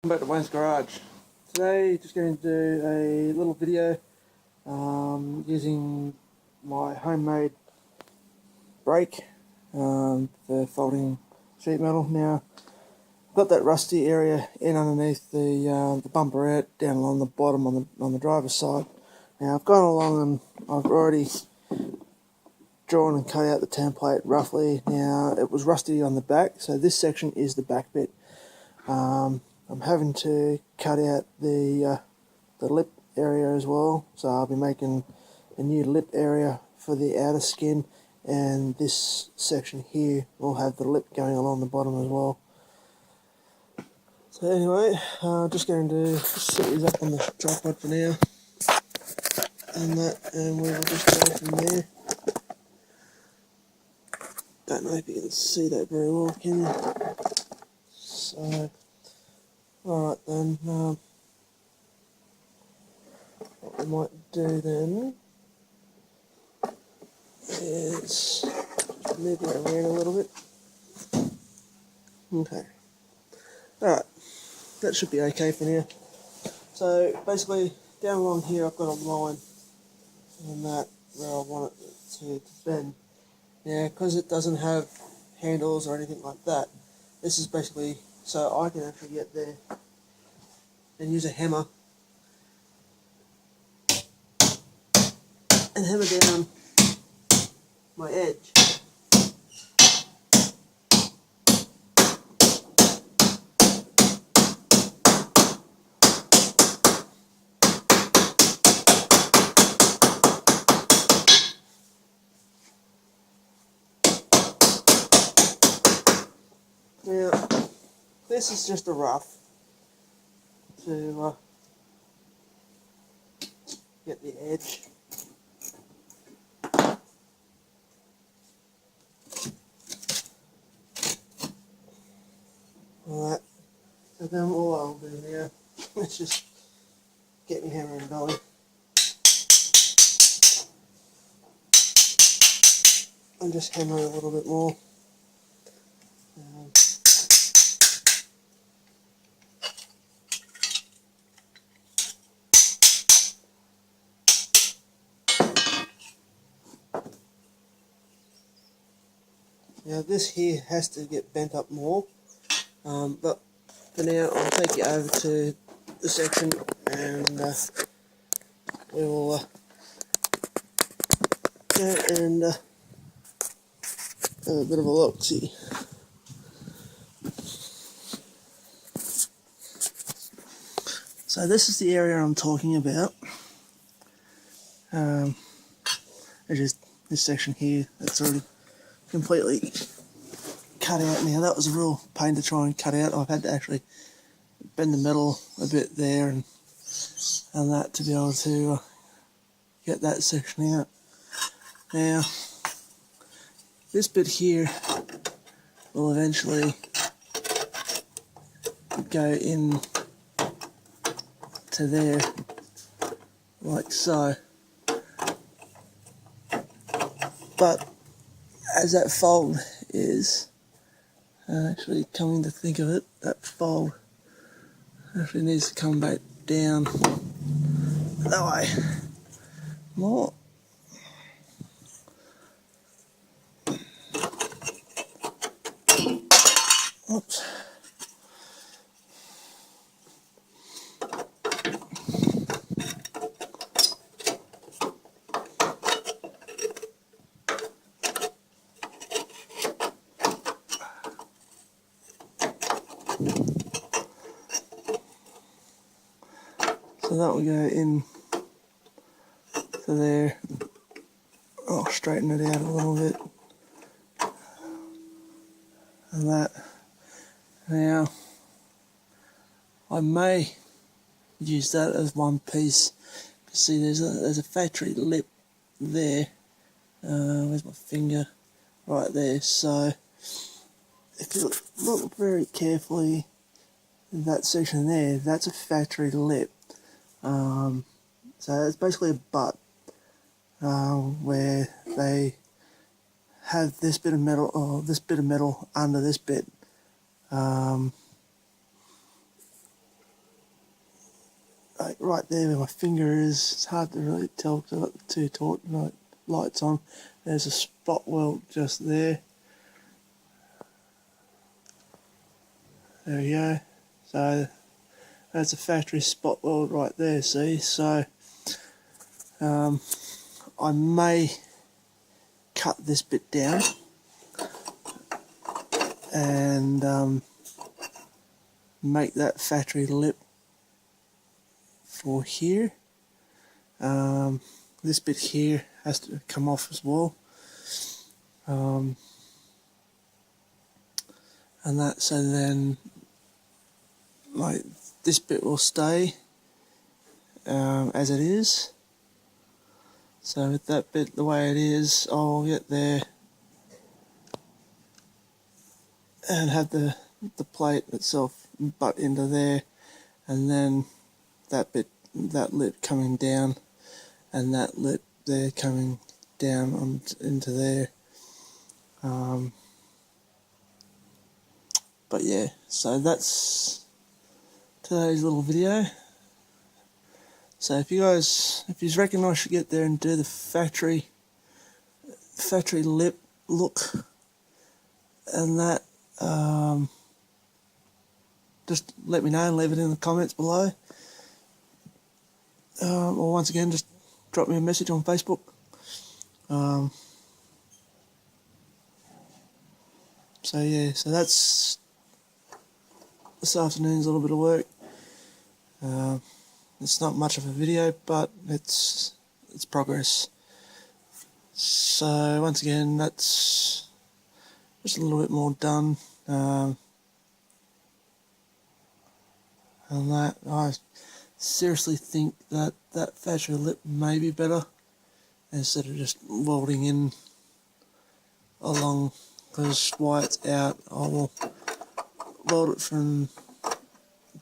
Welcome back to Wayne's Garage. Today just going to do a little video using my homemade brake for folding sheet metal. Now I've got that rusty area in underneath the bumper out down along the bottom on the driver's side. Now I've gone along and I've already drawn and cut out the template roughly. Now it was rusty on the back, so this section is the back bit. I'm having to cut out the lip area as well, so I'll be making a new lip area for the outer skin, and this section here will have the lip going along the bottom as well. So anyway, just going to set these up on the tripod for now, and we will just go from there. Don't know if you can see that very well, can you? So, alright then, what we might do then is move that around a little bit. Okay. Alright, that should be okay for now. So basically, down along here I've got a line on that where I want it to bend. Now, because it doesn't have handles or anything like that, this is basically so I can actually get there and use a hammer and hammer down my edge. Now, this is just a rough to get the edge. Alright, so then all I'll do now is just get my hammer and dolly and just hammer a little bit more. Now this here has to get bent up more, but for now I'll take you over to the section and we will go and have a bit of a look, see. So this is the area I'm talking about. It's just this section here that's already completely cut out. Now that was a real pain to try and cut out. I've had to actually bend the metal a bit there and that to be able to get that section out. Now this bit here will eventually go in to there like so, but as that fold is actually coming to think of it, that fold actually needs to come back down that way more. Oops. So that will go in to there. I'll straighten it out a little bit. And that. Now, I may use that as one piece. See, there's a factory lip there. Where's my finger? Right there. So, if you look very carefully in that section there, that's a factory lip. So it's basically a butt where they have this bit of metal, under this bit. like right there where my finger is. It's hard to really tell because I've got the two lights on. There's a spot weld just there. There we go. So that's a factory spot weld right there, see? So I may cut this bit down and make that factory lip for here. This bit here has to come off as well. And that, so then like this bit will stay as it is. So with that bit the way it is, I'll get there and have the plate itself butt into there, and then that bit, that lip coming down, and that lip there coming down into there. But yeah, so that's today's little video. So if you reckon I should get there and do the factory lip look and that, just let me know and leave it in the comments below. Or once again, just drop me a message on Facebook. So yeah, so that's this afternoon's little bit of work. It's not much of a video, but it's progress. So once again, that's just a little bit more done. And that, I seriously think that factory lip may be better instead of just welding in along, because while it's out I will weld it from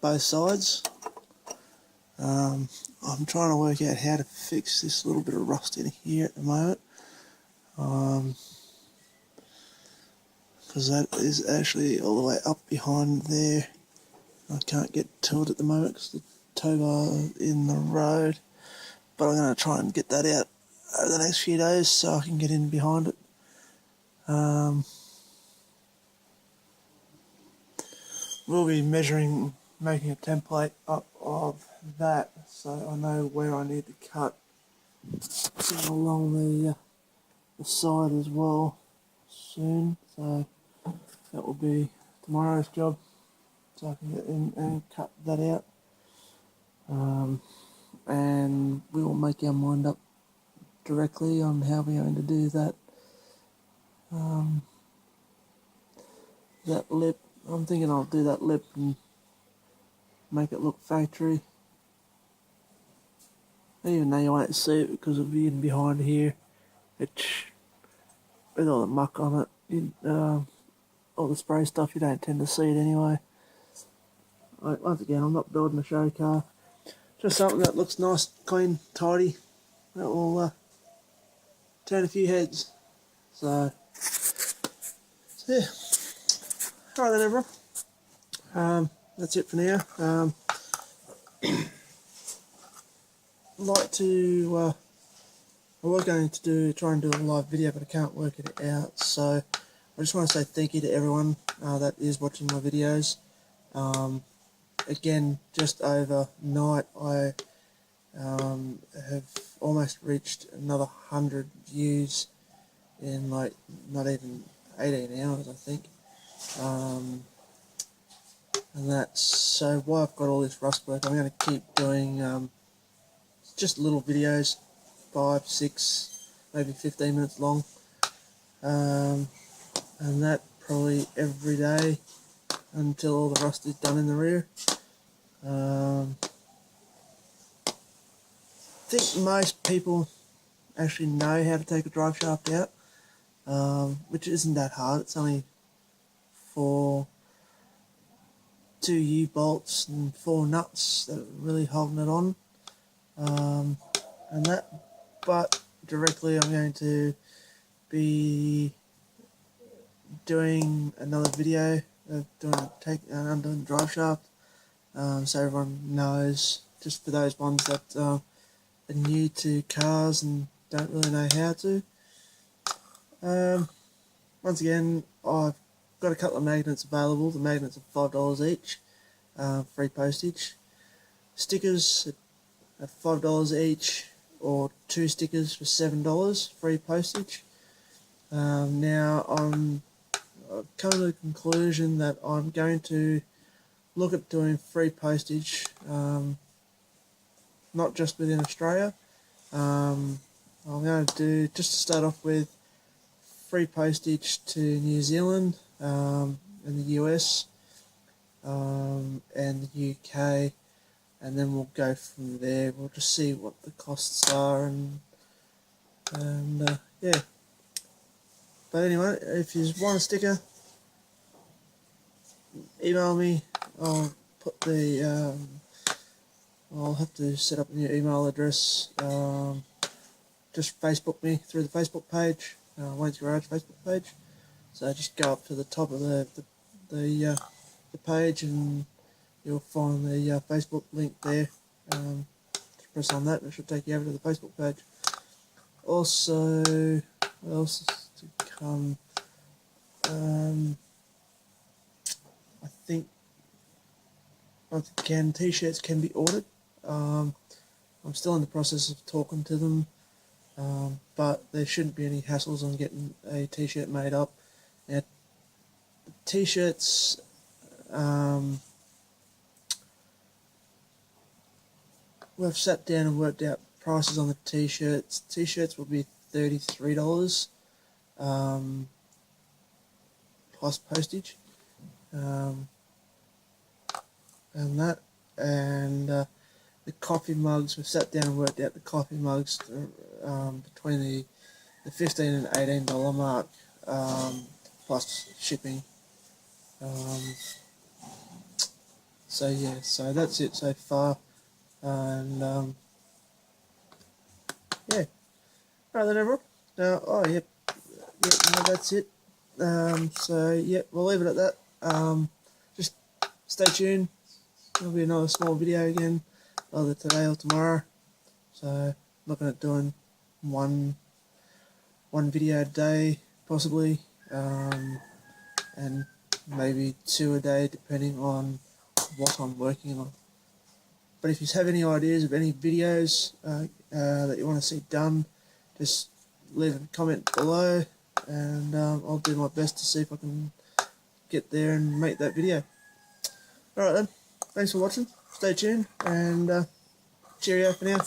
both sides. I'm trying to work out how to fix this little bit of rust in here at the moment, because that is actually all the way up behind there. I can't get to it at the moment because the tow bar is in the road, but I'm going to try and get that out over the next few days so I can get in behind it. We'll be making a template up of that, so I know where I need to cut along the side as well soon. So that will be tomorrow's job, so I can get in and cut that out. And we will make our mind up directly on how we're going to do that. That lip, I'm thinking I'll do that lip and make it look factory. Even though you won't see it because it'll be in behind here, which with all the muck on it, all the spray stuff, you don't tend to see it anyway. Once again, I'm not building a show car, just something that looks nice, clean, tidy, that will turn a few heads. So yeah. Alright then everyone, that's it for now. Like to, I was going to try and do a live video, but I can't work it out, so I just want to say thank you to everyone that is watching my videos. Again, just overnight I have almost reached another 100 views in like not even 18 hours, I think. And that's so while I've got all this rust work, I'm going to keep doing just little videos, 5, 6, maybe 15 minutes long, and that probably every day until all the rust is done in the rear. I think most people actually know how to take a drive shaft out, which isn't that hard. It's only 2 U-bolts and 4 nuts that are really holding it on, and that. But directly I'm going to be doing another video of undoing the drive shaft, so everyone knows just for those ones that are new to cars and don't really know how to. Once again, I've got a couple of magnets available. The magnets are $5 each, free postage. Stickers at $5 each, or 2 stickers for $7, free postage. Now I've come to the conclusion that I'm going to look at doing free postage, not just within Australia. I'm going to do, just to start off with, free postage to New Zealand, and the US, and the UK, and then we'll go from there. We'll just see what the costs are, and yeah. But anyway, if you want a sticker, email me. I'll put the I'll have to set up a new email address. Just Facebook me through the Facebook page, Wayne's Garage Facebook page. So just go up to the top of the page, and you'll find the Facebook link there. Just press on that, and it should take you over to the Facebook page. Also, what else is to come? I think once again, t-shirts can be ordered. I'm still in the process of talking to them, but there shouldn't be any hassles on getting a t-shirt made up. Now, t-shirts, we've sat down and worked out prices on the t-shirts. T-shirts will be $33, plus postage, and that, and the coffee mugs, we've sat down and worked out the coffee mugs between the $15 and $18 mark, plus shipping. So yeah, so that's it so far, and yeah. Alright then, everyone. Now, yep, no, that's it. So yeah, we'll leave it at that. Just stay tuned. There'll be another small video again, either today or tomorrow. So looking at doing one video a day, possibly, and maybe 2 a day, depending on what I'm working on. But if you have any ideas of any videos that you want to see done, just leave a comment below, and I'll do my best to see if I can get there and make that video. Alright then, thanks for watching, stay tuned, and cheerio for now.